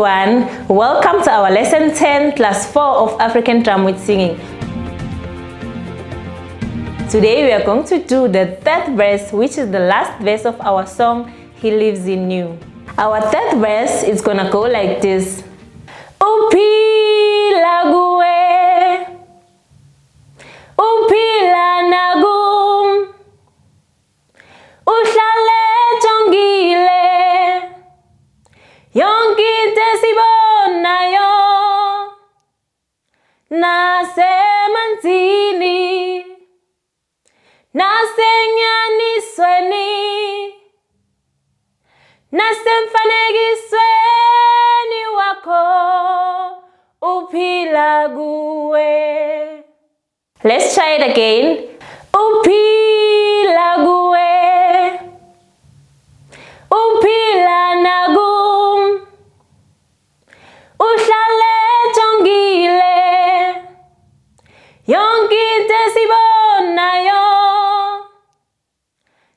everyone, welcome to our lesson 10 class 4 of African drum with singing. Today we are going to do the third verse, which is the last verse of our song He Lives in You. Our third verse is gonna go like this. Upila gue, upila nagum, ushale chongile, yonkite sibona yo, nase mantini, nase nyani sweni, nase mfanegi sweni wako, upila gue. Let's try it again. Upila gue, upila nagum, ushale chongile, yonkite sibona yo,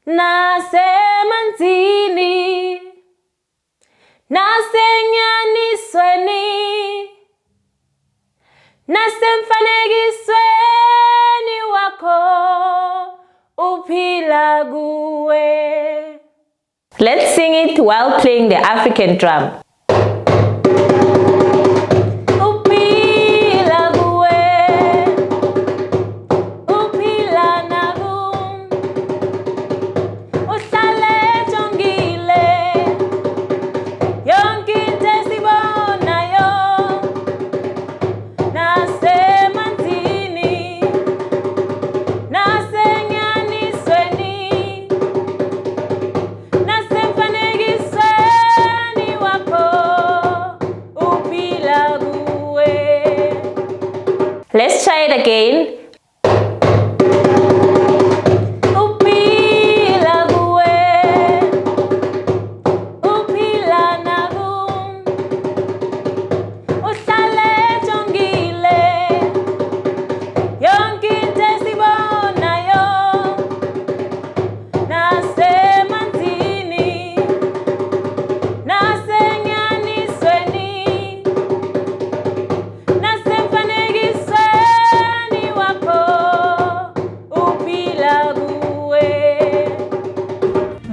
nase mantini, nase nyani sweni, nase mfanegi sweni wako, upila gue. Let's sing it while playing the African drum. Upila gue, upila nagum, ushale chongile, yonkite sibona yo, nase mantini, nase nyani sweni, nase mfanegi sweni wako, upila gue. Let's try it again. Upila gue, upila nagum, ushale chongile, yonkite sibona yo, nase mantini, nase nyani sweni, nase mfanegi sweni wako, upila gue.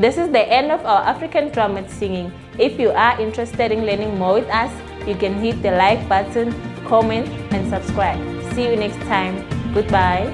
This is the end of our African drum and singing. If you are interested in learning more with us, you can hit the like button, comment, and subscribe. See you next time. Goodbye.